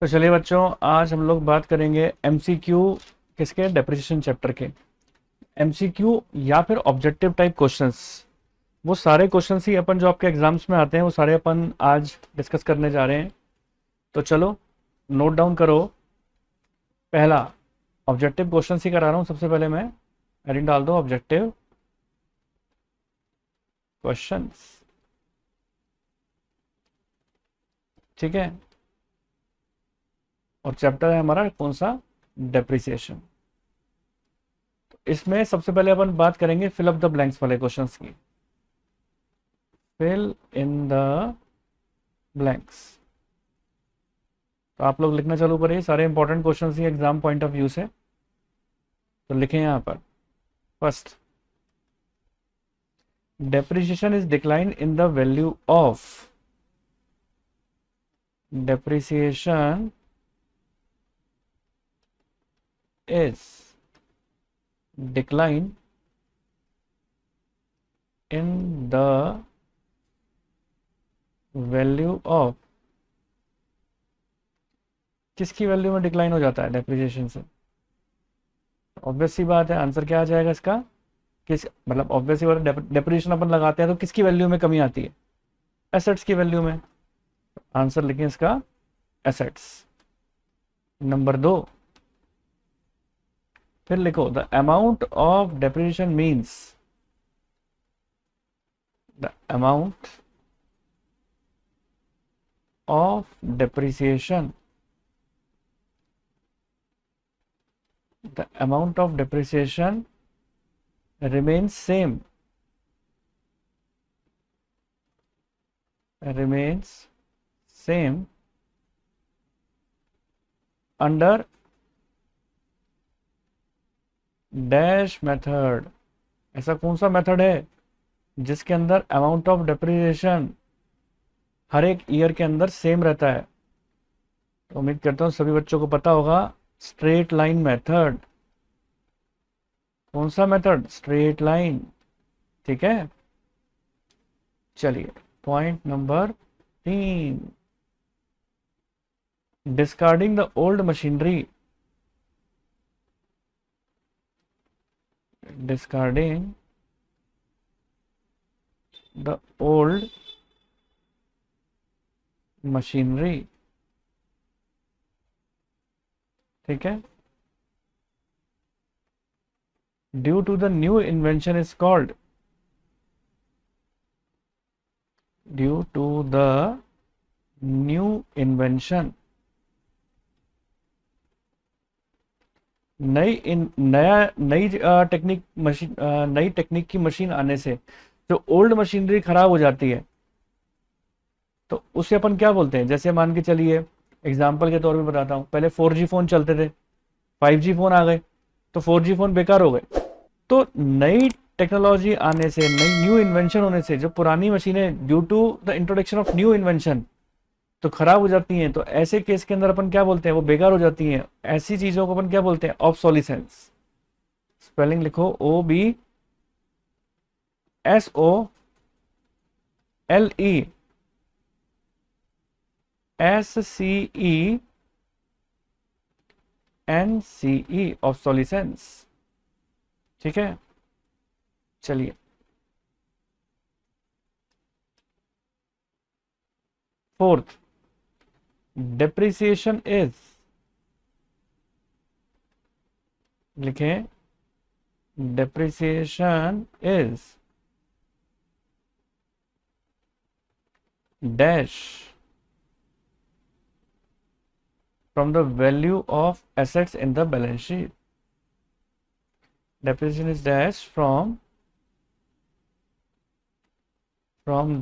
तो चलिए बच्चों, आज हम लोग बात करेंगे एमसीक्यू किसके, डेप्रिसिएशन चैप्टर के। एमसीक्यू या फिर ऑब्जेक्टिव टाइप क्वेश्चंस, वो सारे क्वेश्चंस ही अपन जो आपके एग्जाम्स में आते हैं वो सारे अपन आज डिस्कस करने जा रहे हैं। तो चलो नोट डाउन करो। पहला ऑब्जेक्टिव क्वेश्चंस ही करा रहा हूँ। सबसे पहले मैं हेडिंग डाल दो ऑब्जेक्टिव क्वेश्चंस। ठीक है, और चैप्टर है हमारा कौन सा, डेप्रिसिएशन। इसमें सबसे पहले अपन बात करेंगे फिल अप द ब्लैंक्स वाले क्वेश्चंस की। Fill in the blanks. तो आप लोग लिखना चालू करिए, सारे इंपॉर्टेंट क्वेश्चंस ही एग्जाम पॉइंट ऑफ व्यू से। तो लिखें यहाँ पर first, depreciation is decline in the value of, depreciation is decline in the value of, किसकी वैल्यू में डिक्लाइन हो जाता है डेप्रिसिएशन से? ऑब्वियस सी बात है, आंसर क्या आ जाएगा इसका, किस मतलब ऑब्वियस सी बात है, डेप्रिसिएशन अपन लगाते हैं तो किसकी वैल्यू में कमी आती है? एसेट्स की वैल्यू में। आंसर लिखें इसका एसेट्स। नंबर दो, फिर लिखो the amount of depreciation means, the amount of depreciation, the amount of depreciation remains same, remains same under dash method. ऐसा कौन सा मेथड है जिसके अंदर अमाउंट ऑफ डेप्रिसिएशन हर एक ईयर के अंदर सेम रहता है? तो उम्मीद करता हूँ सभी बच्चों को पता होगा, स्ट्रेट लाइन मेथड। कौन सा मेथड? Straight line. ठीक है, चलिए point number 3, discarding the old machinery, discarding the old machinery। ठीक है, due to the new invention is called, due to the new invention, नई टेक्निक मशीन, नई टेक्निक की मशीन आने से जो ओल्ड मशीनरी खराब हो जाती है तो उसे अपन क्या बोलते हैं? जैसे मान के चलिए, एग्जाम्पल के तौर पे बताता हूँ, पहले 4G फोन चलते थे, 5G फोन आ गए तो 4G फोन बेकार हो गए। तो नई टेक्नोलॉजी आने से, नई न्यू इन्वेंशन होने से जो पुरानी मशीनें due to the introduction of new invention तो खराब हो जाती हैं, तो ऐसे केस के अंदर अपन क्या बोलते हैं? वो बेकार हो जाती हैं। ऐसी चीजों को अपन क्या बोलते हैं? ऑब्सोलिसेंस। स्पेलिंग लिखो OBSOLESCENCE, ऑब्सोलिसेंस। ठीक है, चलिए फोर्थ, डेप्रिसिएशन इज, लिखें depreciation is dash from the value of assets in the balance sheet। Depreciation is dash from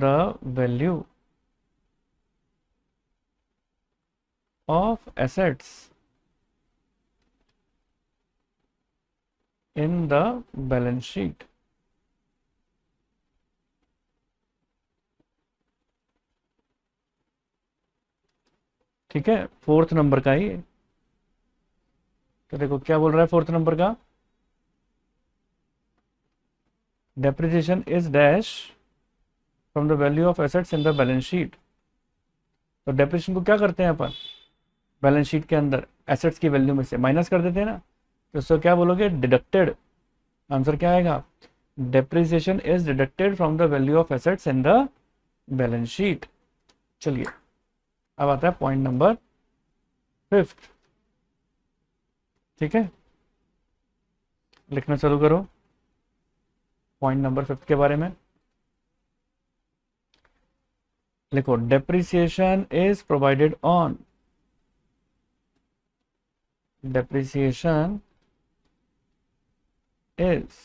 the value of assets in the balance sheet। ठीक है, fourth number का ही। तो देखो क्या बोल रहा है फोर्थ नंबर का, depreciation is dash from the value of assets in the balance sheet. तो डेप्रिसिएशन को क्या करते हैं अपन? बैलेंस शीट के अंदर एसेट्स की वैल्यू में से माइनस कर देते हैं ना, तो उसको क्या बोलोगे, डिडक्टेड। आंसर क्या आएगा, depreciation is deducted from the value of assets in the balance sheet. चलिए अब आता है पॉइंट नंबर 5। ठीक है, लिखना शुरू करो पॉइंट नंबर 5 के बारे में। लिखो, depreciation is provided on, depreciation is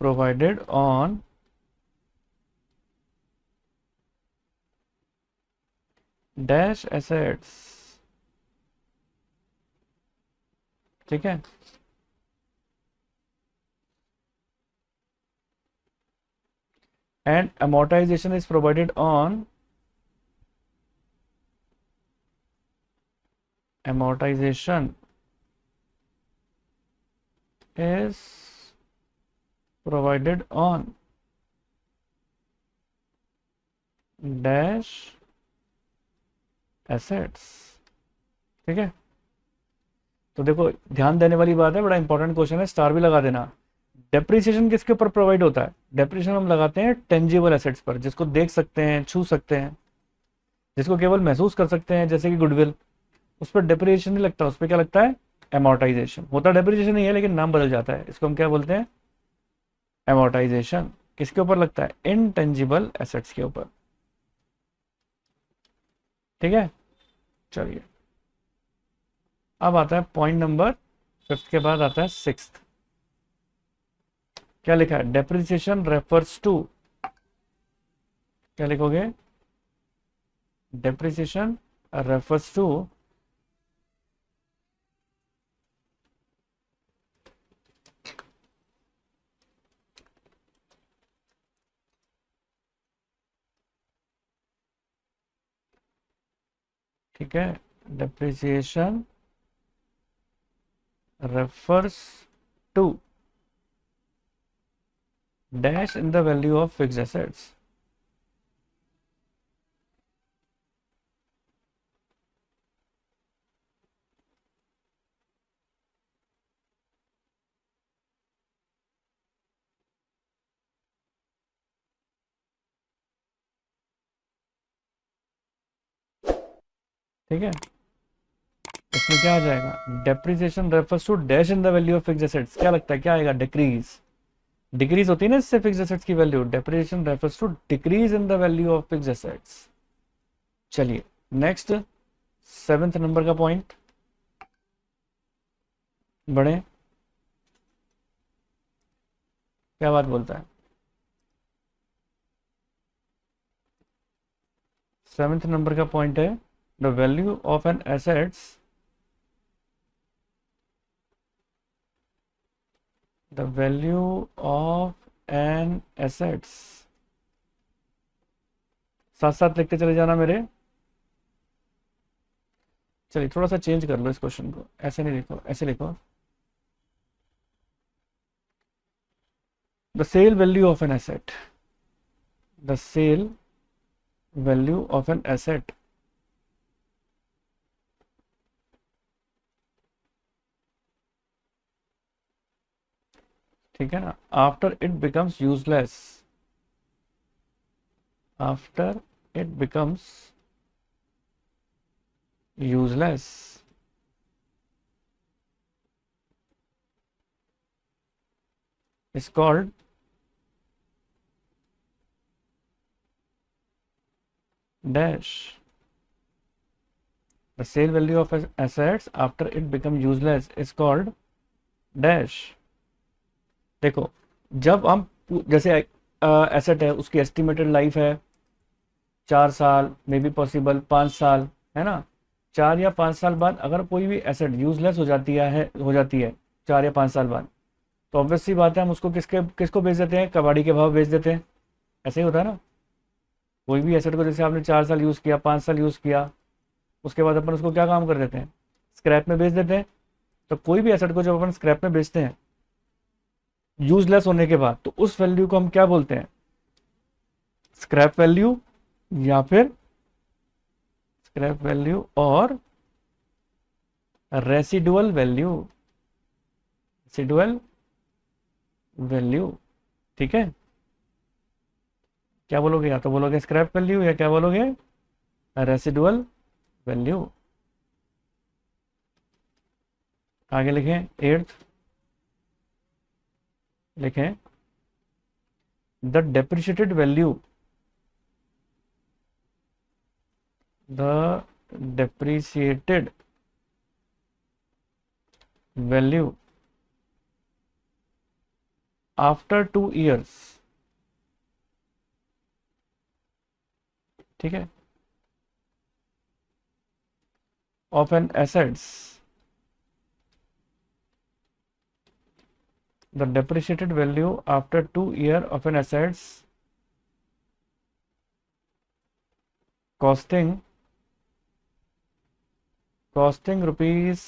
provided on dash assets। ठीक है, and amortization is provided on amortization is provided on dash assets। ठीक है, तो देखो ध्यान देने वाली बात है, बड़ा इंपॉर्टेंट क्वेश्चन है, स्टार भी लगा देना। डेप्रिसिएशन किसके ऊपर प्रोवाइड होता है, डेप्रिसिएशन हम लगाते हैं टेंजिबल एसेट्स पर, जिसको देख सकते हैं, छू सकते हैं, जिसको केवल महसूस कर सकते हैं, जैसे कि गुडविल, उस पर डेप्रिसिएशन नहीं लगता, उस पर क्या लगता है, एमोर्टाइजेशन होता है। डेप्रिसिएशन नहीं है लेकिन नाम बदल जाता है, इसको हम क्या बोलते हैं, एमोर्टाइजेशन। किसके ऊपर लगता है, इनटेंजिबल एसेट्स के ऊपर। ठीक है, चलिए अब आता है पॉइंट नंबर 5 के बाद आता है 6। क्या लिखा है, डेप्रिसिएशन रेफर्स टू, क्या लिखोगे, डेप्रिसिएशन रेफर्स टू ठीक है, depreciation refers to dash in the value of fixed assets. ठीक है, इसमें क्या आ जाएगा, depreciation refers to dash in the value of fixed assets, क्या लगता है क्या आएगा, डिक्रीज। डिक्रीज होती है ना इससे फिक्स्ड एसेट्स की value, depreciation refers to decrease in the value of fixed assets. चलिए नेक्स्ट 7th नंबर का पॉइंट बढ़े, क्या बात बोलता है, 7th नंबर का पॉइंट है, the value of an assets, the value of an assets, साथ साथ लिखते चले जाना मेरे। चलिए थोड़ा सा चेंज कर लो इस क्वेश्चन को, ऐसे नहीं लिखो, ऐसे लिखो, the sale value of an asset, the sale value of an asset ठीक है ना, after it becomes useless, after it becomes useless is called dash, the sale value of assets after it become useless is called dash। देखो जब हम जैसे asset है, उसकी estimated life है 4 साल, मे बी पॉसिबल 5 साल, है ना, 4 या 5 साल बाद अगर कोई भी एसेट यूजलेस हो जाती है 4 या 5 साल बाद, तो ऑब्वियस सी बात है हम उसको किसको बेच देते हैं, कबाड़ी के भाव बेच देते हैं। ऐसे ही होता है ना, कोई भी एसेट को जैसे आपने 4 साल यूज़ किया, 5 साल यूज़ किया, उसके बाद अपन उसको क्या काम कर देते हैं, स्क्रैप में बेच देते हैं। तो कोई भी एसेट को जब अपन स्क्रैप में बेचते हैं यूजलेस होने के बाद, तो उस वैल्यू को हम क्या बोलते हैं, स्क्रैप वैल्यू या फिर स्क्रैप वैल्यू और रेसिडुअल वैल्यू, रेसिडुअल वैल्यू। ठीक है, क्या बोलोगे, या तो बोलोगे स्क्रैप वैल्यू या क्या बोलोगे, रेसिडुअल वैल्यू। आगे लिखें, एट्थ लिखें, the depreciated value, the depreciated value after 2 years, ठीक है, of an assets, the depreciated value after 2 year of an assets costing rupees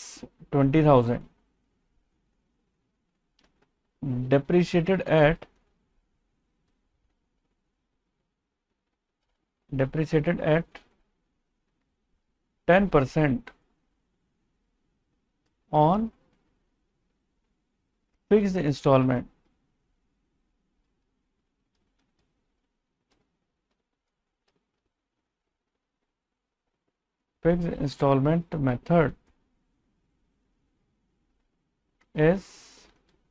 20,000 depreciated at 10% on fixed installment, fixed installment method is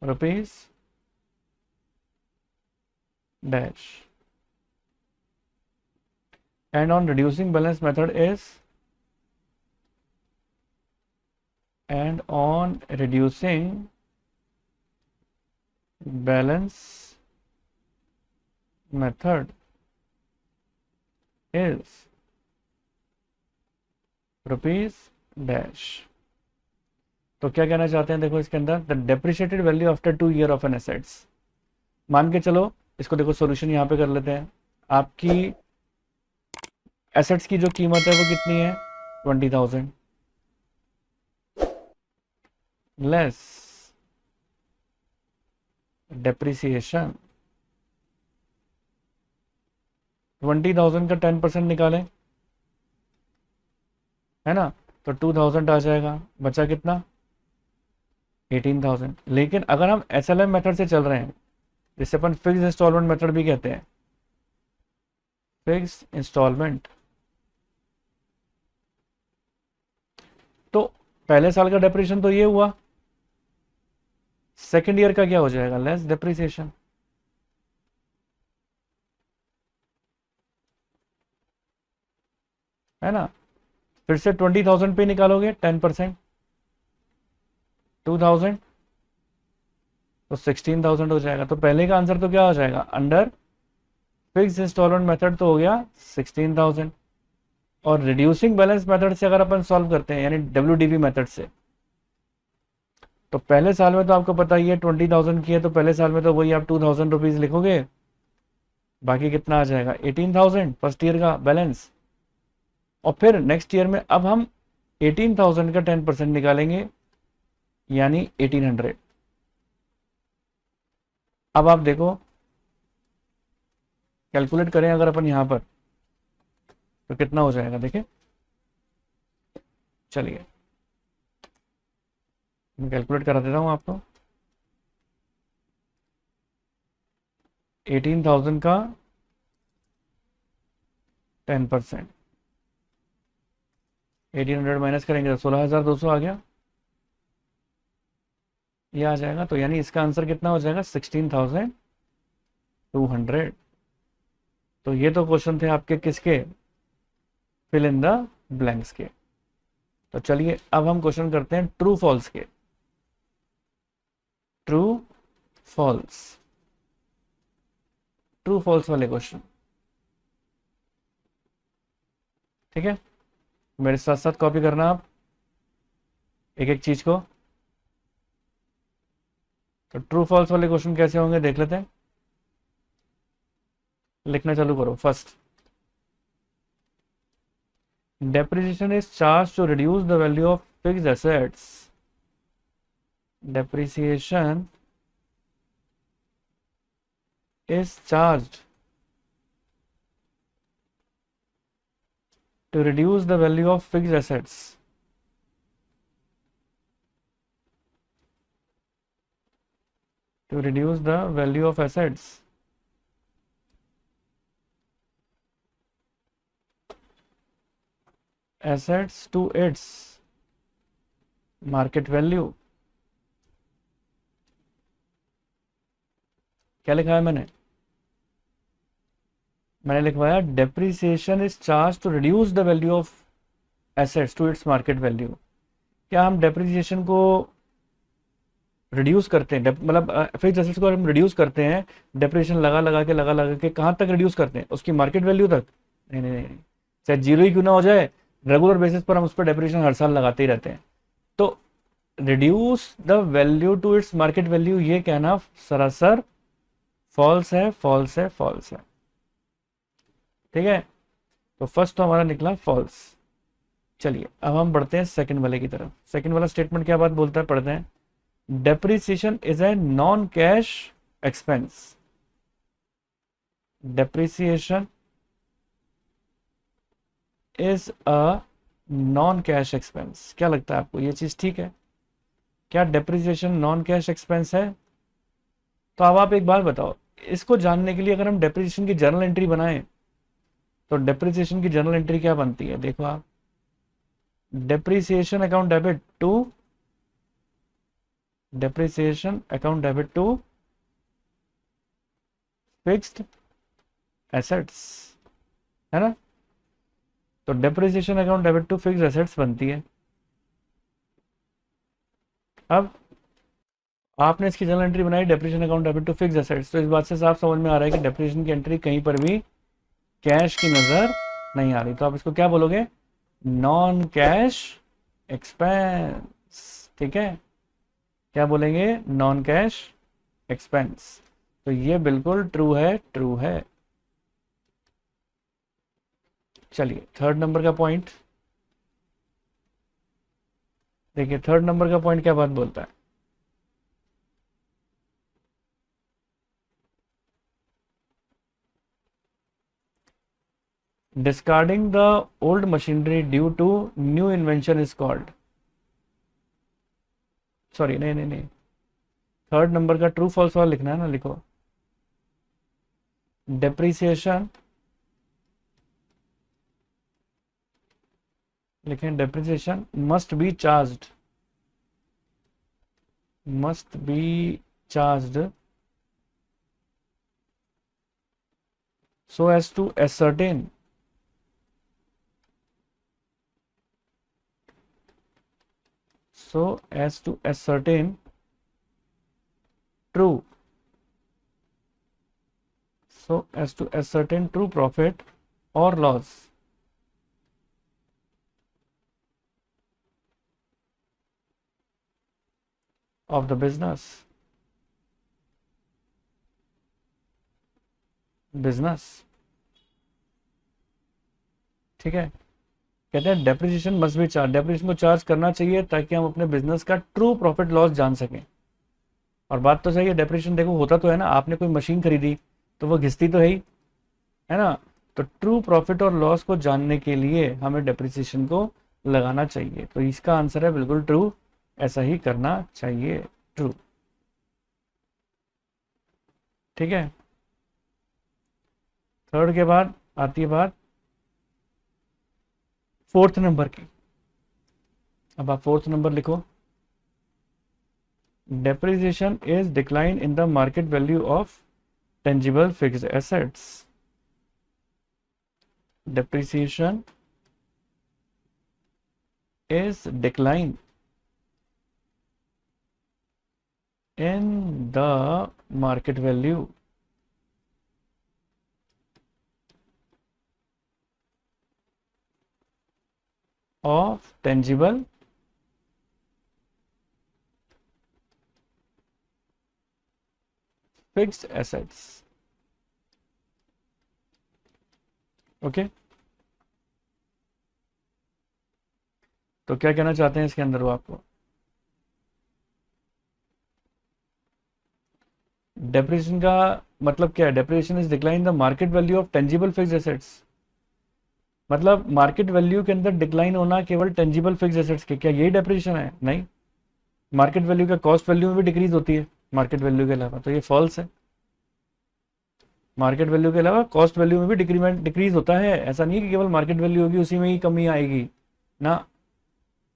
rupees dash, and on reducing balance method is, and on reducing balance method is rupees dash. तो क्या कहना चाहते हैं, देखो इसके अंदर, the depreciated value after 2 year of an assets. मान के चलो इसको, देखो सॉल्यूशन यहाँ पे कर लेते हैं। आपकी एसेट्स की जो कीमत है वो कितनी है, 20,000 लेस डेप्रिसिएशन। 20,000 का 10% निकालें, है ना, तो 2,000 आ जाएगा, बचा कितना, 18,000। लेकिन अगर हम SLM मेथड से चल रहे हैं, जिसे अपन फिक्स इंस्टॉलमेंट मेथड भी कहते हैं, फिक्स इंस्टॉलमेंट, तो पहले साल का डेप्रिसिएशन तो ये हुआ, सेकेंड ईयर का क्या हो जाएगा, लेस डेप्रिसिएशन। है ना, फिर से 20,000 पे निकालोगे 10%, 2,000 तो 16,000 हो जाएगा। तो पहले का आंसर तो क्या हो जाएगा, अंडर फिक्स इंस्टॉलमेंट मेथड तो हो गया 16,000। और रिड्यूसिंग बैलेंस मेथड से अगर अपन सॉल्व करते हैं, यानी WDV मेथड से, तो पहले साल में तो आपको पता ही है 20,000 की है, तो पहले साल में तो वही आप 2,000 रुपीज लिखोगे, बाकी कितना आ जाएगा, 18,000 फर्स्ट ईयर का बैलेंस। और फिर नेक्स्ट ईयर में अब हम 18,000 का 10% निकालेंगे, यानी 1,800। अब आप देखो, कैलकुलेट करें अगर अपन यहां पर, तो कितना हो जाएगा, देखिए, चलिए मैं कैलकुलेट करा देता हूं आपको। 18,000 का 10%, 1,800 माइनस करेंगे तो 16,200 आ गया, ये आ जाएगा। तो यानी इसका आंसर कितना हो जाएगा, 16,200। तो ये तो क्वेश्चन थे आपके किसके, फिल इन द ब्लैंक्स के। तो चलिए अब हम क्वेश्चन करते हैं ट्रू फॉल्स के, ट्रू फॉल्स, ट्रू फॉल्स वाले क्वेश्चन। ठीक है, मेरे साथ साथ कॉपी करना आप एक एक चीज को। तो ट्रू फॉल्स वाले क्वेश्चन कैसे होंगे देख लेते हैं, लिखना चालू करो। First, depreciation is charged to reduce the value of fixed assets. Depreciation is charged to reduce the value of fixed assets. To reduce the value of assets. Assets to its market value. क्या लिखा है मैंने लिखवाया depreciation is charge to reduce the value of assets to its market value. क्या हम depreciation को reduce करते हैं, मतलब फिक्स एसेट्स को हम रिड्यूस करते हैं डेप्रिसिएशन लगा के कहाँ तक रिड्यूस करते हैं, उसकी मार्केट वैल्यू तक? नहीं नहीं नहीं, चाहे जीरो ही क्यों ना हो जाए, रेगुलर बेसिस पर हम उस पर डेप्रिसिएशन हर साल लगाते ही रहते हैं। तो reduce the value to its market value, ये कहना सरासर फॉल्स है, फॉल्स है, फॉल्स है। ठीक है, तो फर्स्ट तो हमारा निकला फॉल्स। चलिए अब हम बढ़ते हैं सेकंड वाले की तरफ। सेकंड वाला स्टेटमेंट क्या बात बोलता है, पढ़ते हैं। Depreciation is a non cash expense. Depreciation is a non cash expense. क्या लगता है आपको, ये चीज ठीक है? क्या डेप्रिसिएशन नॉन कैश एक्सपेंस है? तो अब आप एक बात बताओ, इसको जानने के लिए अगर हम डेप्रिसिएशन की जर्नल एंट्री बनाएं तो डेप्रिसिएशन की जर्नल एंट्री क्या बनती है, देखो आप। Depreciation account debit to, depreciation account debit to fixed assets, है ना? तो depreciation account debit to fixed assets बनती है। अब आपने इसकी जर्नल एंट्री बनाई depreciation account debit to fixed assets, तो इस बात से साफ समझ में आ रहा है कि डेप्रिसिएशन की एंट्री कहीं पर भी कैश की नजर नहीं आ रही। तो आप इसको क्या बोलोगे, नॉन कैश एक्सपेंस। ठीक है, क्या बोलेंगे, नॉन कैश एक्सपेंस। तो ये बिल्कुल ट्रू है, ट्रू है। चलिए थर्ड नंबर का पॉइंट देखिए, थर्ड नंबर का पॉइंट क्या बात बोलता है। Discarding the old machinery due to new invention is called, sorry नहीं नहीं नहीं, थर्ड नंबर का ट्रू फॉल्स वाला लिखना है ना, लिखो। डेप्रिसिएशन, लिखें depreciation must be charged, must be charged so as to ascertain true, so as to ascertain true profit or loss of the business, ठीक है। कहते हैं depreciation must be charge, depreciation को चार्ज करना चाहिए ताकि हम अपने बिजनेस का ट्रू प्रॉफिट लॉस जान सकें। और बात तो सही है, डेप्रिसिएशन देखो होता तो है ना, आपने कोई मशीन खरीदी तो वो घिसती तो है ना? तो ट्रू प्रॉफिट और लॉस को जानने के लिए हमें डेप्रिसिएशन को लगाना चाहिए। तो इसका आंसर है बिल्कुल ट्रू, ऐसा ही करना चाहिए, ट्रू। ठीक है, थर्ड के बाद आती है बात फोर्थ नंबर की। अब आप फोर्थ नंबर लिखो। Depreciation is decline in the market value of tangible fixed assets. Depreciation is decline in the market value of tangible fixed assets। Okay, तो क्या कहना चाहते हैं इसके अंदर वो आपको? डेप्रिसिएशन का मतलब क्या है? Depreciation is decline the market value of tangible fixed assets. मतलब मार्केट वैल्यू के अंदर डिक्लाइन होना केवल टेंजिबल फिक्स एसेट्स के, क्या यही डेप्रिसिएशन है? नहीं, मार्केट वैल्यू का कॉस्ट वैल्यू में भी डिक्रीज होती है मार्केट वैल्यू के अलावा, तो ये फॉल्स है। मार्केट वैल्यू के अलावा कॉस्ट वैल्यू में भी डिक्रीज होता है, ऐसा नहीं है कि केवल मार्केट वैल्यू होगी उसी में ही कमी आएगी ना,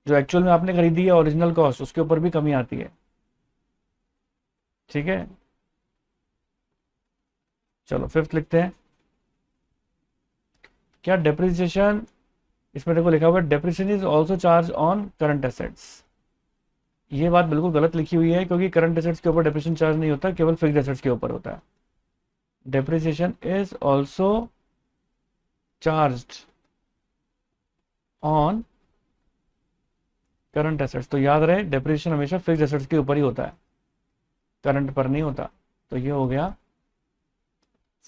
जो एक्चुअल में आपने खरीदी है ओरिजिनल कॉस्ट उसके ऊपर भी कमी आती है। ठीक है, चलो फिफ्थ लिखते हैं। क्या डेप्रिसिएशन, इसमें देखो लिखा हुआ है depreciation is also charge on current assets. ये बात बिल्कुल गलत लिखी हुई है, क्योंकि करंट एसेट्स के ऊपर डेप्रिसिएशन चार्ज नहीं होता, केवल फिक्स्ड एसेट्स के ऊपर होता है। Depreciation is also charged on current assets, तो याद रहे डेप्रिसिएशन हमेशा फिक्स्ड एसेट्स के ऊपर ही होता है, करंट पर नहीं होता। तो ये हो गया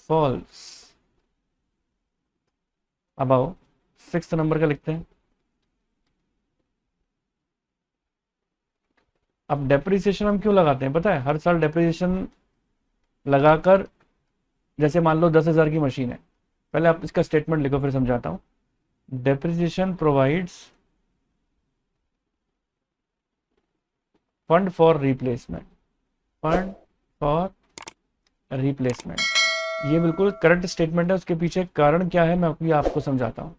फॉल्स। अब आओ सिक्स्थ नंबर का लिखते हैं। अब डेप्रिसिएशन हम क्यों लगाते हैं पता है? हर साल डेप्रिसिएशन लगाकर, जैसे मान लो 10,000 की मशीन है, पहले आप इसका स्टेटमेंट लिखो फिर समझाता हूं। Depreciation provides fund for replacement, fund for replacement, ये बिल्कुल करेक्ट स्टेटमेंट है। उसके पीछे कारण क्या है मैं आपको समझाता हूं।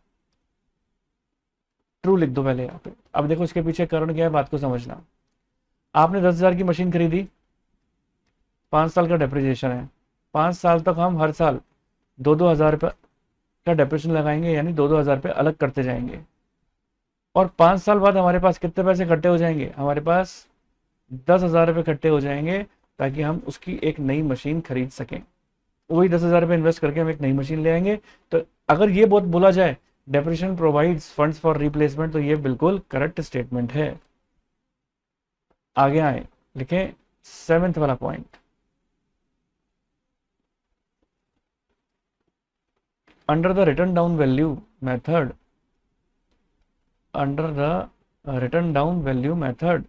ट्रू लिख दो पहले यहाँ पे। अब देखो इसके पीछे कारण क्या है, बात को समझना। आपने 10,000 की मशीन खरीदी, 5 साल का डेप्रिसिएशन है, 5 साल तक हम हर साल 2-2 हज़ार रुपये का डेप्रिसिएशन लगाएंगे, यानी 2-2 हज़ार रुपये अलग करते जाएंगे। और 5 साल बाद हमारे पास कितने पैसे इकट्ठे हो जाएंगे? हमारे पास 10,000 रुपये इकट्ठे हो जाएंगे, ताकि हम उसकी एक नई मशीन खरीद सकें। वही 10,000 रुपये इन्वेस्ट करके हम एक नई मशीन ले आएंगे। तो अगर ये बहुत बोला जाए depreciation provides funds for replacement, तो ये बिल्कुल करेक्ट स्टेटमेंट है। आगे आए, लिखें सेवेंथ वाला point. Under the written down value method, under the written down value method,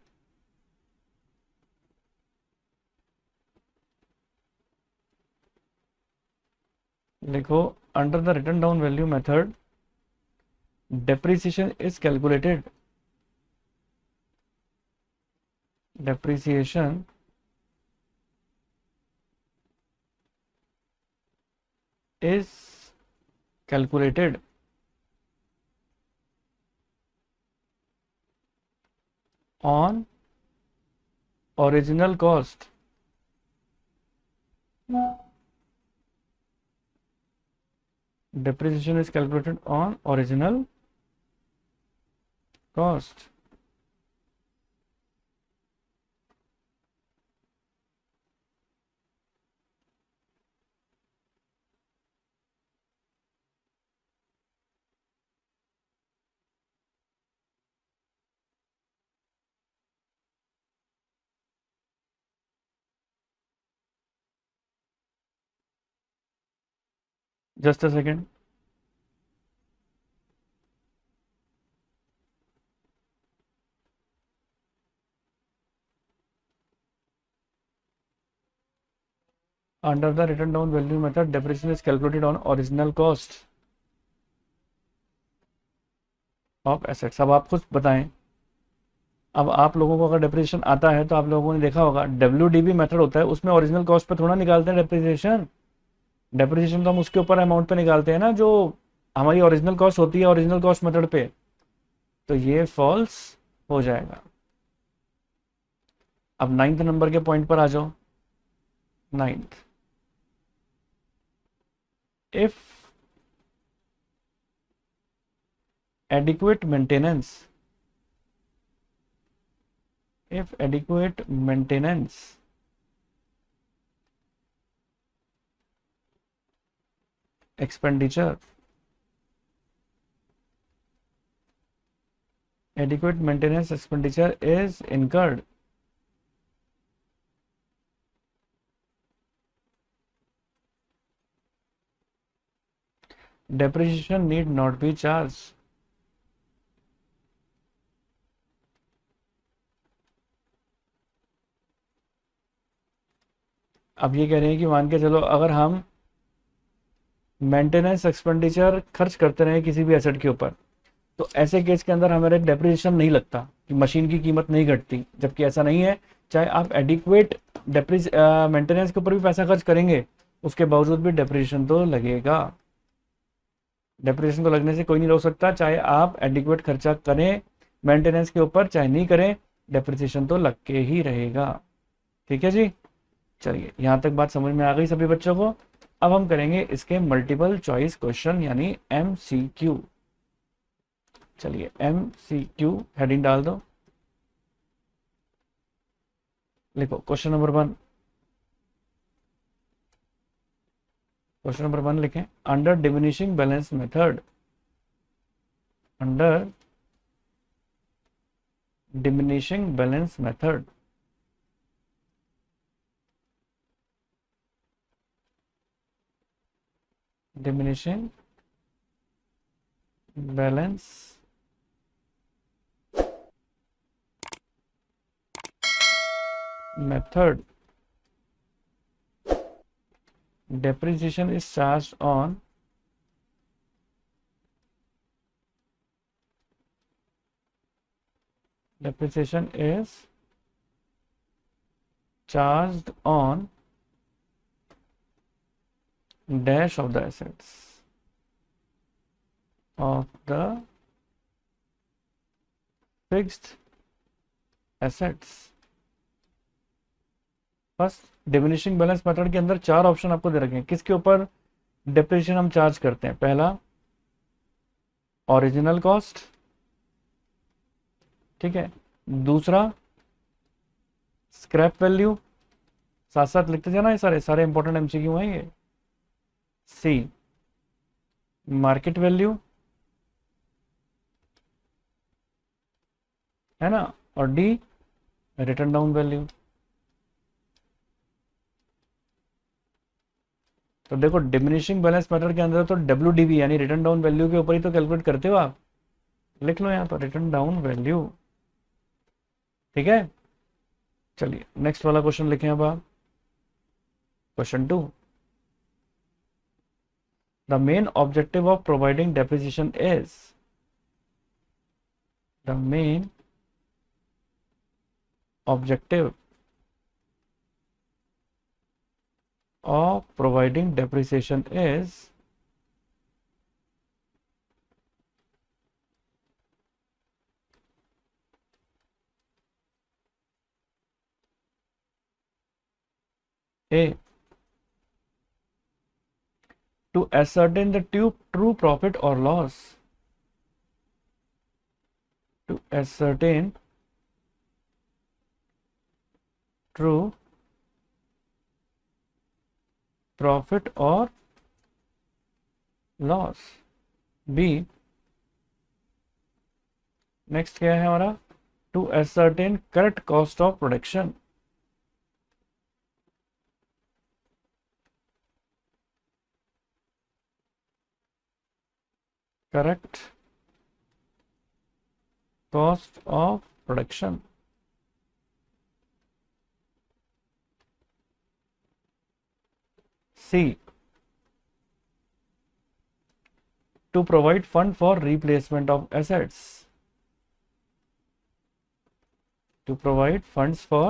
लिखो under the written down value method depreciation is calculated, depreciation is calculated on original cost, depreciation is calculated on original cost। Just a second. Under the written down value method depreciation is calculated on original cost of assets। अब आप खुद बताएं, अब आप लोगों को अगर depreciation आता है तो आप लोगों ने देखा होगा WDV मेथड होता है, उसमें ओरिजिनल कॉस्ट पे थोड़ा निकालते हैं डेप्रिसिएशन। डेप्रिसिएशन तो हम उसके ऊपर अमाउंट पे निकालते हैं ना, जो हमारी ओरिजिनल कॉस्ट होती है ओरिजिनल कॉस्ट मेथड पे। तो ये फॉल्स हो जाएगा। अब नाइन्थ नंबर के पॉइंट पर आ जाओ। Ninth, if adequate maintenance, if adequate maintenance expenditure, adequate maintenance expenditure is incurred, depreciation need not be charged। अब ये कह रहे हैं कि मान के चलो अगर हम मेंटेनेंस एक्सपेंडिचर खर्च करते रहे किसी भी एसेट के ऊपर, तो ऐसे केस के अंदर हमारे डेप्रिसिएशन नहीं लगता कि मशीन की कीमत नहीं घटती, जबकि ऐसा नहीं है। चाहे आप एडिक्वेट मेंटेनेंस के ऊपर भी पैसा खर्च करेंगे, उसके बावजूद भी डेप्रिसिएशन तो लगेगा। डेप्रिसिएशन को लगने से कोई नहीं रोक सकता, चाहे आप एडिक्वेट खर्चा करें मेंटेनेंस के ऊपर चाहे नहीं करें, डेप्रिसिएशन तो लग के ही रहेगा। ठीक है जी, चलिए यहां तक बात समझ में आ गई सभी बच्चों को। अब हम करेंगे इसके मल्टीपल चॉइस क्वेश्चन यानी MCQ। चलिए MCQ हेडिंग डाल दो, लिखो क्वेश्चन नंबर 1। क्वेश्चन नंबर 1 लिखें, under diminishing balance method, under diminishing balance method diminishing balance method depreciation is charged on depreciation is charged on dash of the assets of the fixed assets। बस diminishing balance method के अंदर 4 option आपको दे रखे हैं, किसके ऊपर depreciation हम charge करते हैं। पहला ओरिजिनल कॉस्ट, ठीक है। दूसरा स्क्रैप वैल्यू, साथ साथ लिखते जाना, ये सारे सारे इंपॉर्टेंट MCQ हैं ये। सी मार्केट वैल्यू, है ना, और डी रिटर्न डाउन वैल्यू। तो देखो डिमिनिशिंग बैलेंस मेथड के अंदर तो WDV यानी रिटर्न डाउन वैल्यू के ऊपर ही तो कैलकुलेट करते हो आप, लिख लो यहाँ पर रिटर्न डाउन वैल्यू। ठीक है, चलिए नेक्स्ट वाला क्वेश्चन लिखें अब आप। Question 2, the main objective of providing depreciation is, the main objective of providing depreciation is A, to ascertain the true profit or loss, to ascertain true profit or loss। B, next क्या है हमारा, to ascertain correct cost of production. Correct cost of production. C, to provide fund for replacement of assets, to provide funds for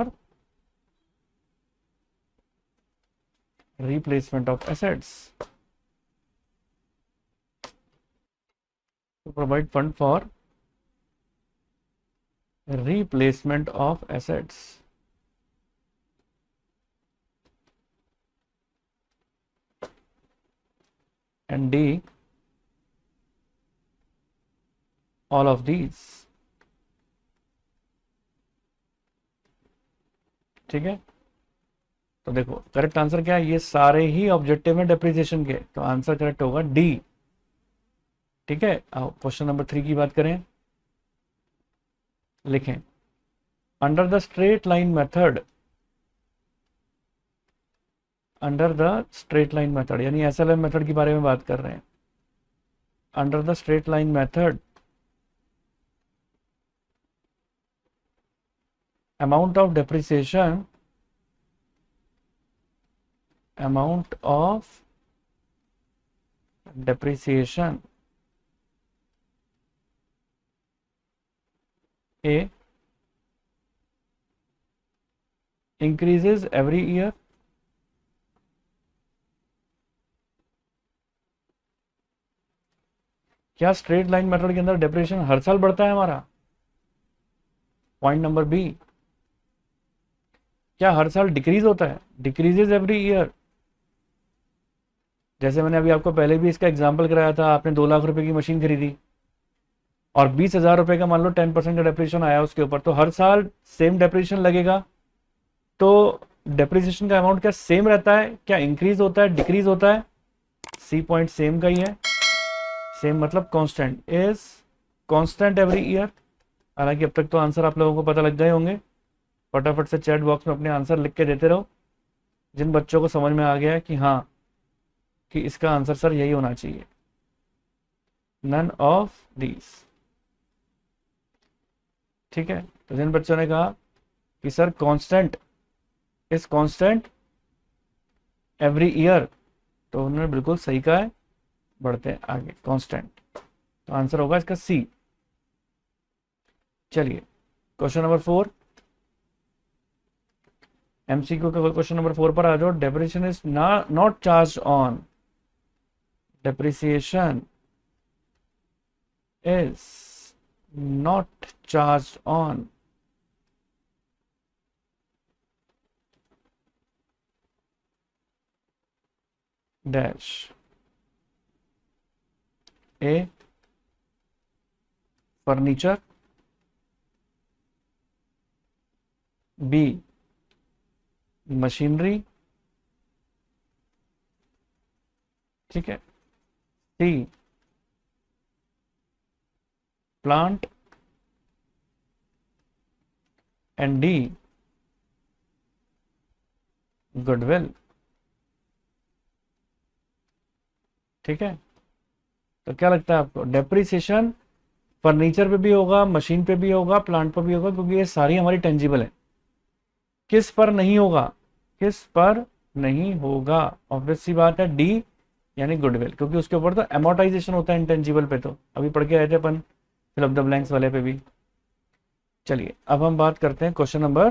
replacement of assets, to provide fund for replacement of assets। and D, all of these। ठीक है, तो देखो correct answer क्या है, ये सारे ही objective हैं depreciation के, तो आंसर करेक्ट होगा डी। ठीक है, आओ क्वेश्चन नंबर 3 की बात करें, लिखें under the straight line method, under the straight line method यानी SLM मेथड के बारे में बात कर रहे हैं। Under the straight line method amount of depreciation, amount of depreciation A increases every year. क्या स्ट्रेट लाइन मेथड के अंदर डेप्रिसिएशन हर साल बढ़ता है हमारा? पॉइंट नंबर बी, क्या हर साल डिक्रीज होता है? Decreases every year. जैसे मैंने अभी आपको पहले भी इसका एग्जांपल कराया था, आपने 2 लाख रुपए की मशीन खरीदी और 20,000 रुपए का मान लो 10% का डेप्रिसिएशन आया उसके ऊपर, तो हर साल सेम डेप्रिसिएशन लगेगा। तो डेप्रिसिएशन का अमाउंट क्या सेम रहता है, क्या इंक्रीज होता है, डिक्रीज होता है? सी पॉइंट सेम का ही है। सेम मतलब constant, is constant every year. हालांकि अब तक तो आंसर आप लोगों को पता लग गए होंगे। फटाफट से चैट बॉक्स में अपने आंसर लिख के देते रहो, जिन बच्चों को समझ में आ गया है कि हाँ कि इसका आंसर सर यही होना चाहिए, नन ऑफ दीज। ठीक है, तो जिन बच्चों ने कहा कि sir constant is constant every year, तो उन्होंने बिल्कुल सही कहा है। बढ़ते हैं आगे, कांस्टेंट, तो आंसर होगा इसका सी। चलिए क्वेश्चन नंबर 4, एमसीक्यू का क्वेश्चन नंबर 4 पर आ जाओ। Depreciation is not charge on, depreciation is not charged on dash A furniture, B machinery, ठीक है, C plant and D goodwill। ठीक है, तो क्या लगता है आपको? डेप्रिसिएशन फर्नीचर पे भी होगा, मशीन पे भी होगा, प्लांट पे भी होगा, क्योंकि ये सारी हमारी टेंजिबल है। किस पर नहीं होगा? किस पर नहीं होगा? ऑब्वियस सी बात है, डी यानी गुडविल, क्योंकि उसके ऊपर तो एमोर्टाइजेशन होता है इंटेंजिबल पे, तो अभी पढ़ के आए थे अपन फिल अप द ब्लैंक्स वाले पे भी। चलिए अब हम बात करते हैं क्वेश्चन नंबर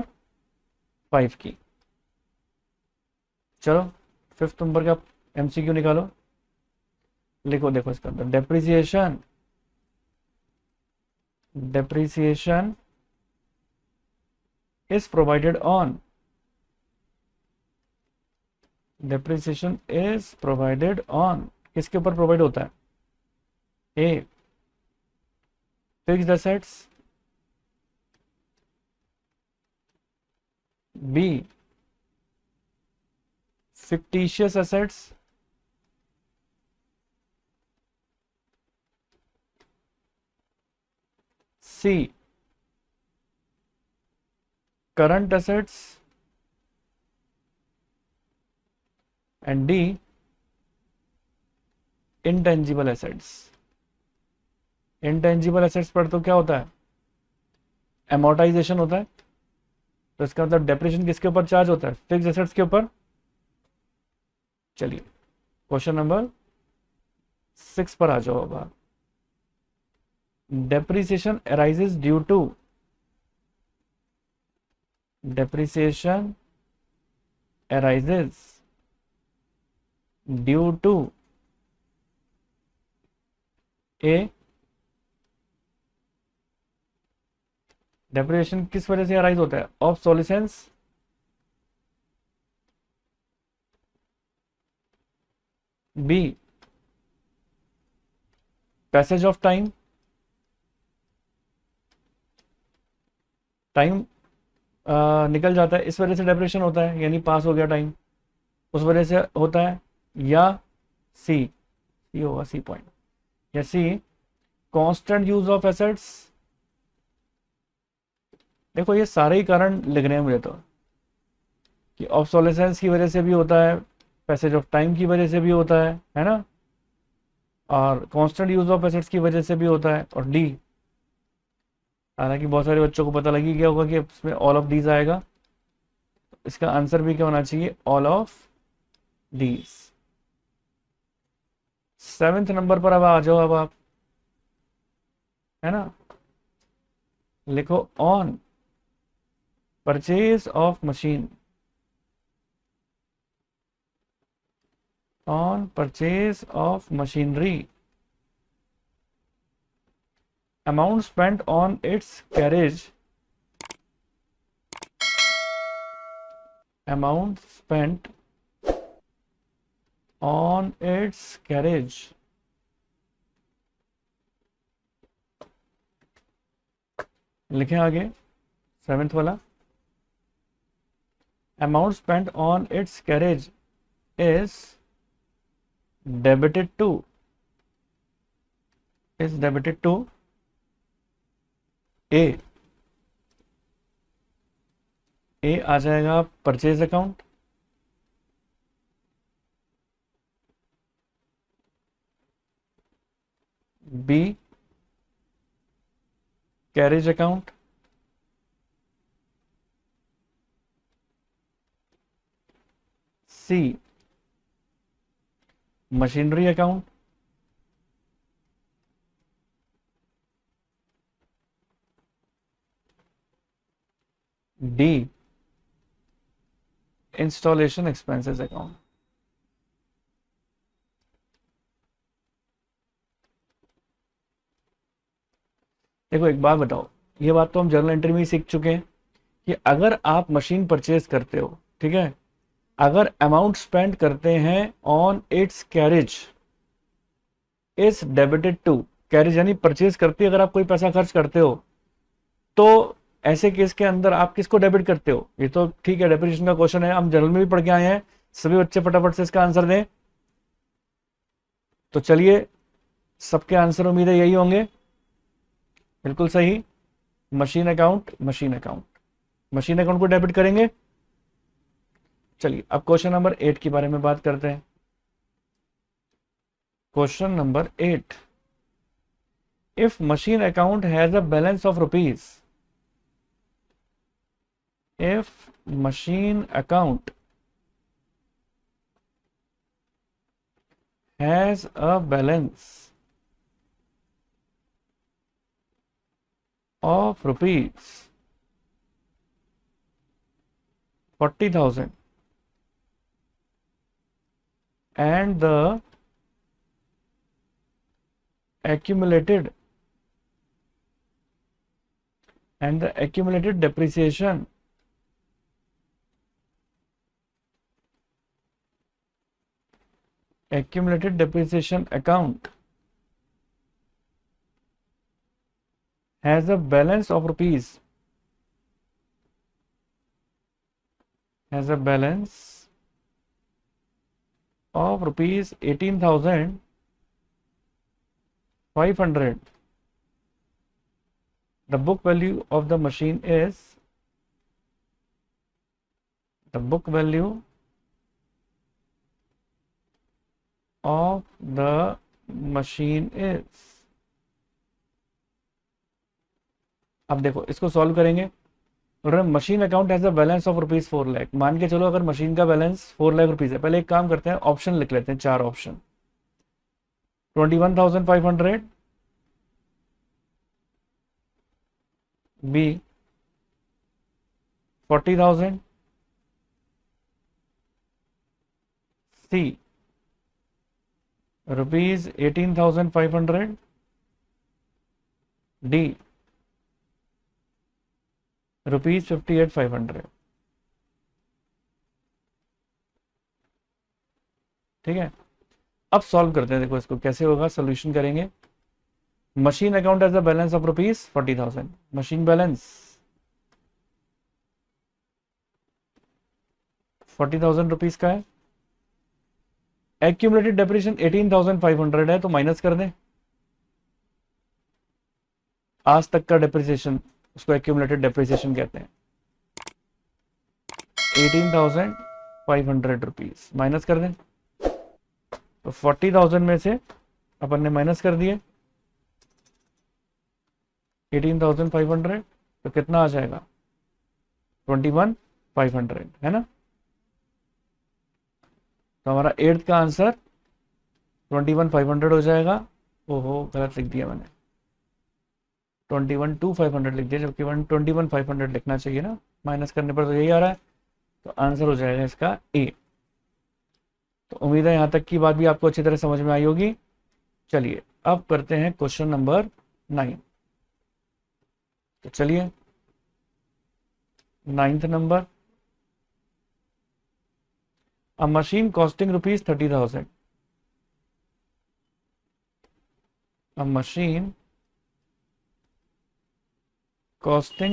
5 की। चलो 5th नंबर का एमसीक्यू निकालो, लिखो, देखो इसका अंदर depreciation is provided on, depreciation is provided on, किसके ऊपर प्रोवाइड होता है? A fixed assets, B fictitious assets, C current assets, and D intangible assets। intangible assets पर तो क्या होता है? amortization होता है, तो इसका मतलब डेप्रिसिएशन किसके ऊपर चार्ज होता है? फिक्स्ड एसेट्स के ऊपर। चलिए क्वेश्चन नंबर 6 पर आ जाओ। अब depreciation arises due to, depreciation arises due to A, depreciation किस वजह से अराइज होता है? Obsolescence, B passage of time, time निकल जाता है इस वजह से डेप्रिसिएशन होता है, यानी पास हो गया टाइम, उस वजह से होता है, या सी होगा सी पॉइंट, या सी कांस्टेंट यूज ऑफ एसेट्स। देखो ये सारे ही कारण लिख रहे हैं मुझे तो, कि ऑब्सोलेसेंस की वजह से भी होता है, पैसेज ऑफ टाइम की वजह से भी होता है ना, और कांस्टेंट यूज ऑफ एसेट्स की वजह से भी होता है, और डी, हालांकि बहुत सारे बच्चों को पता लगी गया होगा कि इसमें ऑल ऑफ दीज आएगा, इसका आंसर भी क्या होना चाहिए? All of these. 7th number पर अब आ जाओ, अब आप, है ना, लिखो on purchase of machine, on purchase of machinery, amount spent on its carriage, amount spent on its carriage, लिखें आगे 7th वाला, amount spent on its carriage is debited to, is debited to A, A आ जाएगा purchase account, B carriage account, C machinery account, D installation expenses account. देखो एक बात बताओ, ये बात तो हम जर्नल एंट्री में ही सीख चुके हैं कि अगर आप मशीन परचेज करते हो, ठीक है, अगर अमाउंट स्पेंड करते हैं on its carriage is debited to, carriage यानी परचेज करते अगर आप कोई पैसा खर्च करते हो, तो ऐसे केस के अंदर आप किसको डेबिट करते हो? ये तो ठीक है, डेप्रिसिएशन का क्वेश्चन है, हम जनरल में भी पढ़ के आए हैं, सभी बच्चे फटाफट से इसका आंसर दें। तो चलिए, सबके आंसर उम्मीद है यही होंगे, बिल्कुल सही, machine account, machine account, machine account को डेबिट करेंगे। चलिए अब क्वेश्चन नंबर 8 के बारे में बात करते हैं। Question number 8, if machine account has a balance of rupees, if machine account has a balance of rupees 40,000 and the accumulated depreciation account has a balance of rupees 18,500. The book value of the machine is, the book value of the machine is, अब देखो इसको solve करेंगे। Machine account has a balance of rupees 4 lakh, मान के चलो अगर machine का balance 4 lakh rupees है, पहले एक काम करते हैं, ऑप्शन लिख लेते हैं, 4 option, 21,500, B 40,000, C rupees 18,500, D rupees 58,500। ठीक है, अब सॉल्व करते हैं, देखो इसको कैसे होगा, सोल्यूशन करेंगे। Machine account as a balance of rupees 40,000, machine balance 40,000 rupees का है, एक्यूमुलेटेड डेप्रिसिएशन 18,500 है, तो माइनस कर दें, आज तक का डेप्रिसिएशन, उसको एक्यूमुलेटेड डेप्रिसिएशन कहते हैं, 18,500 रुपीज माइनस कर दें, तो 40,000 में से अपन ने माइनस कर दिए 18,500, तो कितना आ जाएगा 21,500, है ना। तो हमारा 8th का आंसर 21,500 हो जाएगा। ओहो गलत लिख दिया मैंने, 21,2,500 लिख दिया, जबकि 21,500 लिखना चाहिए ना, माइनस करने पर तो यही आ रहा है। तो आंसर हो जाएगा इसका ए। तो उम्मीद है यहाँ तक की बात भी आपको अच्छी तरह समझ में आई होगी। चलिए अब करते हैं क्वेश्चन नंबर 9। तो चलिए 9th number, a machine costing ₹30,000, a machine costing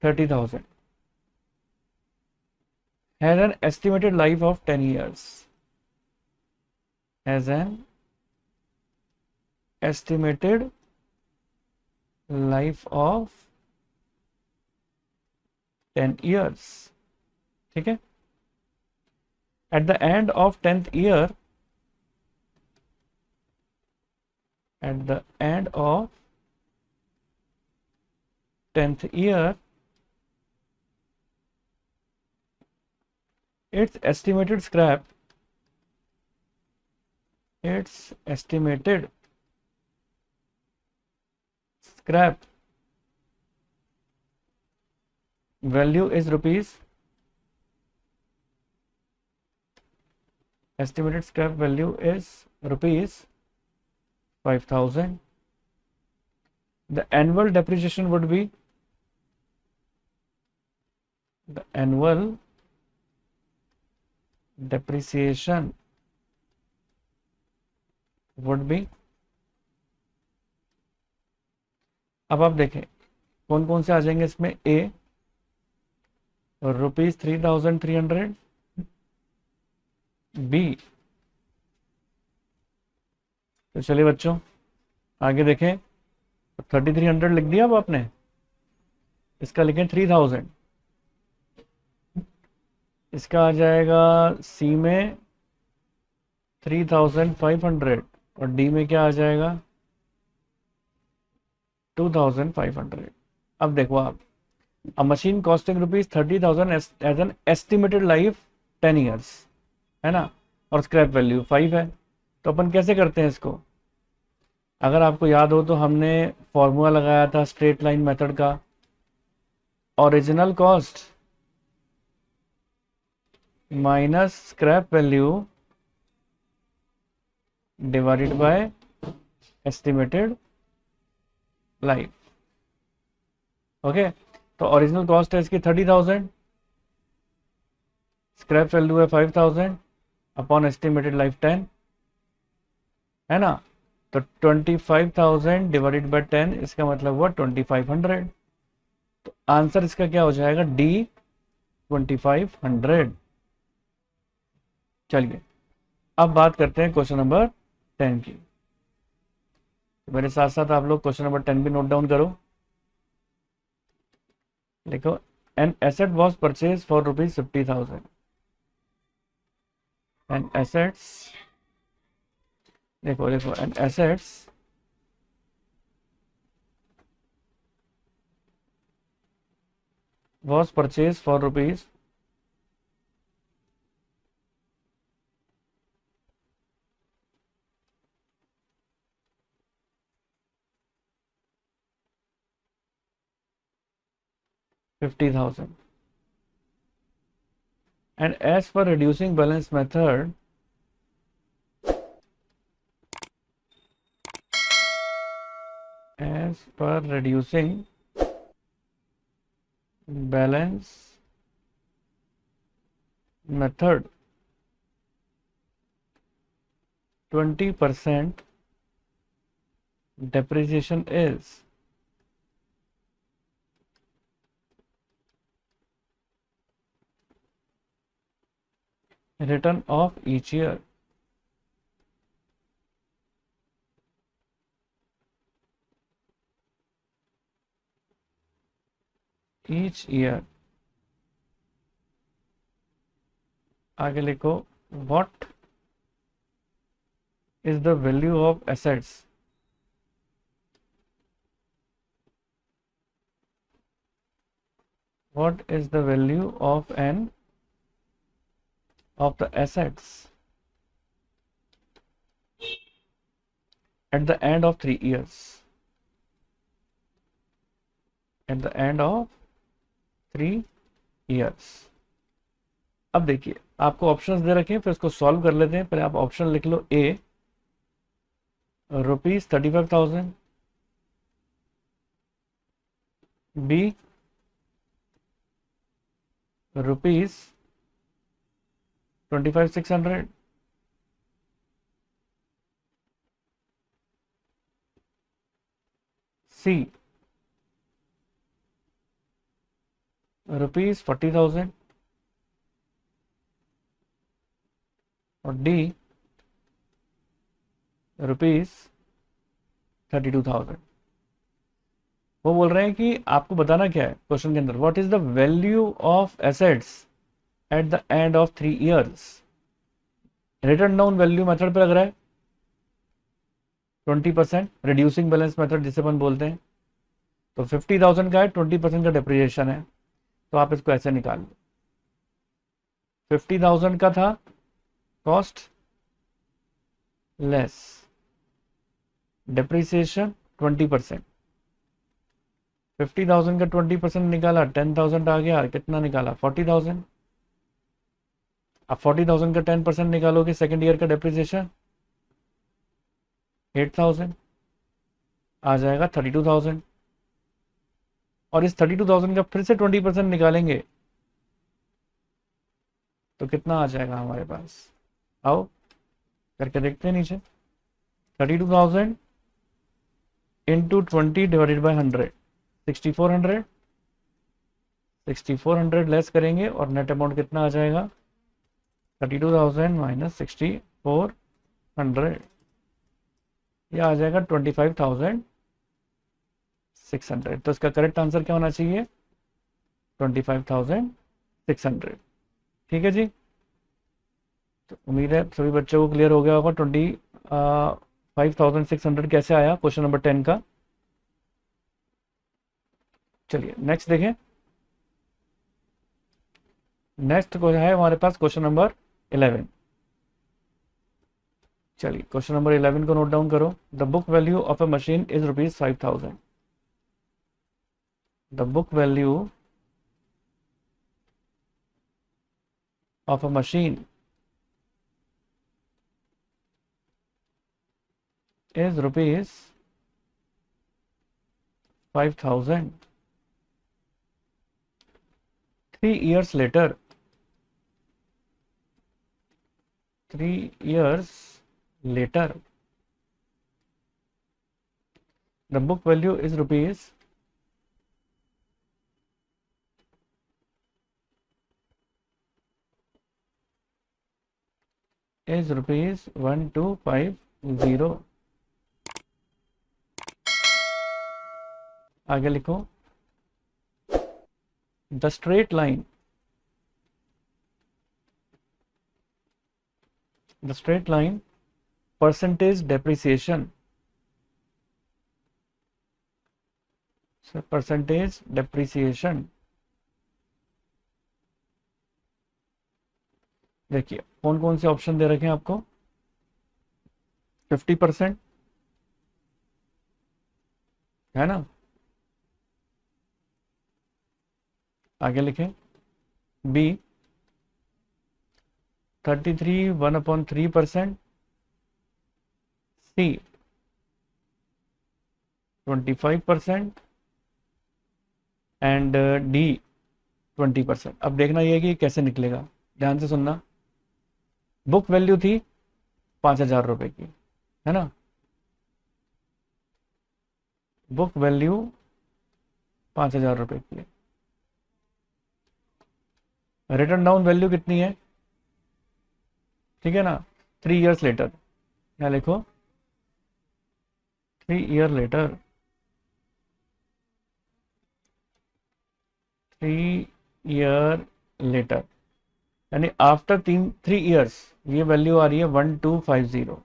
₹30,000 has an estimated life of 10 years, has an estimated life of 10 years। ठीक है, at the end of 10th year, at the end of 10th year, its estimated scrap value is estimated scrap value is ₹5,000। The annual depreciation would be, the annual depreciation would be, अब आप देखें कौन कौन से आ जाएंगे इसमें। ए ₹3,300, B, तो चलिए बच्चों आगे देखें। 3,300 लिख दिया अब आपने, इसका लिखें 3,000, इसका आ जाएगा सी में 3,500 और डी में क्या आ जाएगा 2,500। अब देखो आप, a machine costing ₹30,000 as an estimated life 10 years, है ना, और स्क्रैप वैल्यू 5 है। तो अपन कैसे करते हैं इसको, अगर आपको याद हो तो हमने फॉर्मूला लगाया था स्ट्रेट लाइन मेथड का, original cost minus scrap value divided by estimated life. Okay, तो ओरिजिनल कॉस्ट है इसकी 30,000, स्क्रैप वैल्यू है 5,000 अपॉन एस्टिमेटेड लाइफ 10, है ना। तो 25,000 डिवाइडेड बाय 10, इसका मतलब हुआ 2,500। तो आंसर इसका क्या हो जाएगा डी 2,500। चलिए अब बात करते हैं क्वेश्चन नंबर 10 की। तो मेरे साथ साथ आप लोग क्वेश्चन नंबर 10 भी नोट डाउन करो। देखो, an asset was purchase for ₹50,000, an assets, देखो देखो, an assets was purchased for rupees 50,000, and as per reducing balance method, as per reducing balance method, 20% depreciation is written off each year। each year, आगे लिखो, what is the value of assets, what is the value of the assets at the end of 3 years, at the end of 3 years। अब देखिए आपको options दे रखे हैं, फिर उसको solve कर लेते हैं। पहले आप ऑप्शन लिख लो। ए ₹35,000, बी ₹25,600, सी ₹40,000 और डी ₹32,000। वो बोल रहे हैं कि आपको बताना क्या है क्वेश्चन के अंदर, what is the value of assets at the end of 3 years। Return down value method पे लग रहा है 20%, रिड्यूसिंग बैलेंस मेथड जिसे अपन बोलते हैं। तो 50,000 का है, 20% का डिप्रिसिएशन है, तो आप इसको ऐसे निकाल लो। 50,000 का था कॉस्ट लेस डिप्रिसिएशन 20%। 50,000 का 20% निकाला, 10,000 आ गया, कितना निकाला 40,000। अब 40,000 का 10% निकालोगे, सेकेंड ईयर का डिप्रिसिएशन 8,000 आ जाएगा 32,000। और इस 32,000 का फिर से 20% निकालेंगे तो कितना आ जाएगा हमारे पास, आओ करके देखते हैं नीचे। 32,000 इंटू 20 डिवाइडेड बाई 100, 6400। 6400 लेस करेंगे और नेट अमाउंट कितना आ जाएगा, 32,000 माइनस 6400, यह आ जाएगा 25,600। तो इसका करेक्ट आंसर क्या होना चाहिए, 25,600। ठीक है जी। तो उम्मीद है सभी बच्चों को क्लियर हो गया होगा 25,600 कैसे आया क्वेश्चन नंबर 10 का। चलिए नेक्स्ट देखें। नेक्स्ट है हमारे पास क्वेश्चन नंबर 11। चलिए क्वेश्चन नंबर 11 को नोट डाउन करो। The book value of a machine is ₹5,000। The book value of a machine is ₹5,000। 3 years later, 3 years later, the book value is rupees 1250। आगे लिखो। The straight line, the straight line percentage depreciation, percentage depreciation. देखिए कौन कौन से option दे रखे हैं आपको। 50% है ना, आगे लिखें। बी 33 1/3%। C 25% and D 20%। अब देखना यह कि कैसे निकलेगा, ध्यान से सुनना। बुक वैल्यू थी 5,000 रुपए की, है ना। बुक वैल्यू 5,000 रुपए की। रिटर्न डाउन वैल्यू कितनी है, ठीक है ना, 3 years लेटर। क्या लिखो, 3 year लेटर, 3 year लेटर, यानी आफ्टर 3 years ये वैल्यू आ रही है 1250।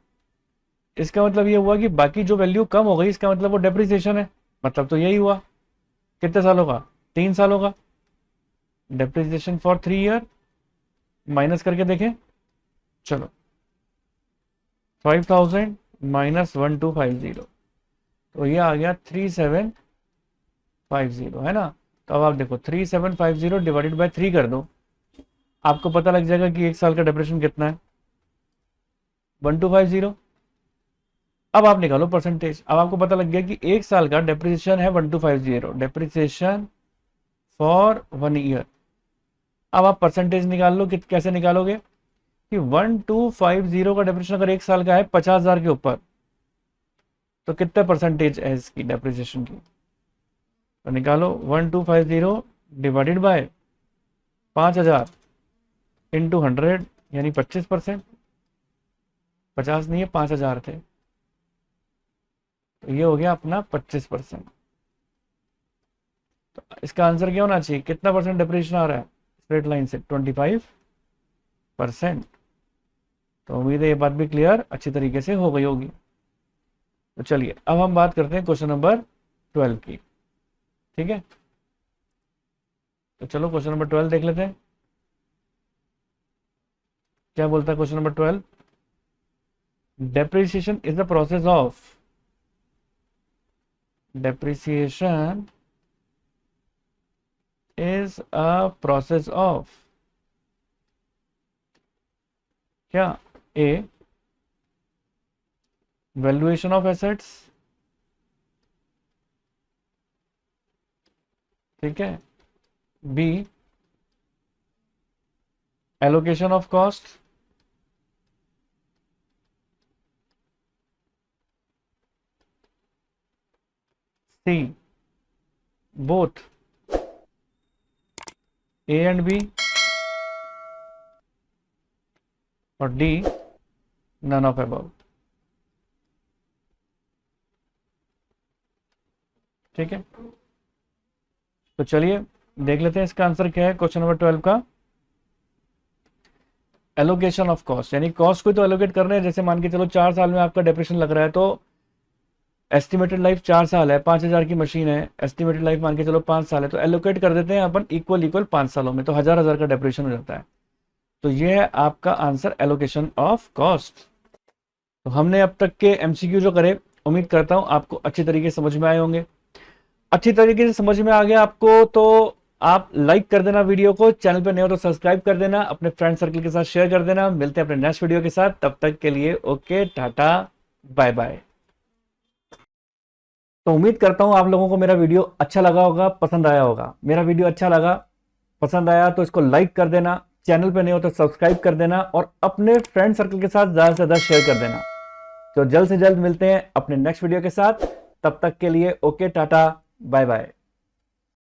इसका मतलब ये हुआ कि बाकी जो वैल्यू कम हो गई, इसका मतलब वो डेप्रिसिएशन है। मतलब तो यही हुआ, कितने सालों का, 3 सालों का। डेप्रिसिएशन फॉर 3 year, माइनस करके देखें। चलो 5,000 -1250, तो ये आ गया 3750, है ना। तो अब आप देखो 3750 डिवाइडेड बाय 3 कर दो, आपको पता लग जाएगा कि एक साल का डेप्रिसिएशन कितना है, 1250। अब आप निकालो परसेंटेज। अब आपको पता लग गया कि एक साल का डेप्रिसिएशन है 1250, डेप्रिसिएशन फॉर 1 ईयर। अब आप परसेंटेज निकाल लो, कैसे निकालोगे कि 1250 का डेप्रिसिएशन अगर एक साल का है 50,000 के ऊपर, तो कितने परसेंटेज है इसकी डेप्रिसिएशन की, तो निकालो 1250 डिवाइडेड बाय 5,000 इंटू 100, यानी 25%। 50 नहीं है, 5,000 थे, तो ये हो गया अपना 25%। तो इसका आंसर क्या होना चाहिए, कितना परसेंट डिप्रेशन आ रहा है स्ट्रेट लाइन से, 25%। तो उम्मीद है ये बात भी क्लियर अच्छी तरीके से हो गई होगी। तो चलिए अब हम बात करते हैं क्वेश्चन नंबर 12 की, ठीक है। तो चलो क्वेश्चन नंबर 12 देख लेते हैं, क्या बोलता है question number 12। Depreciation is the process of, depreciation is a process of क्या, A valuation of assets, ठीक है, B allocation of cost, C both A and B, और D none of above, ठीक है। तो चलिए देख लेते हैं इसका आंसर क्या है क्वेश्चन नंबर 12 का। एलोकेशन ऑफ कॉस्ट, यानी कॉस्ट को तो एलोकेट करना है। जैसे मान के चलो 4 साल में आपका डेप्रेशन लग रहा है, तो एस्टिमेटेड लाइफ 4 साल है, 5,000 की मशीन है, एस्टिमेटेड लाइफ मान के चलो 5 साल है, तो एलोकेट कर देते हैं अपन इक्वल 5 सालों में, तो 1,000 का डेप्रेशन हो जाता है। तो ये है आपका आंसर, एलोकेशन ऑफ कॉस्ट। तो हमने अब तक के एमसीक्यू जो करे, उम्मीद करता हूं आपको अच्छी तरीके से समझ में आए होंगे। अच्छी तरीके से समझ में आ गया आपको तो आप लाइक कर देना वीडियो को, चैनल पर नए हो तो सब्सक्राइब कर देना, अपने फ्रेंड सर्कल के साथ शेयर कर देना। मिलते हैं अपने नेक्स्ट वीडियो के साथ, तब तक के लिए ओके, टाटा, बाय बाय। तो उम्मीद करता हूं आप लोगों को मेरा वीडियो अच्छा लगा होगा, पसंद आया होगा। मेरा वीडियो अच्छा लगा, पसंद आया तो इसको लाइक कर देना, चैनल पे नहीं हो तो सब्सक्राइब कर देना, और अपने फ्रेंड सर्कल के साथ ज्यादा से ज्यादा शेयर कर देना। तो जल्द से जल्द मिलते हैं अपने नेक्स्ट वीडियो के साथ, तब तक के लिए ओके, टाटा, बाय बाय।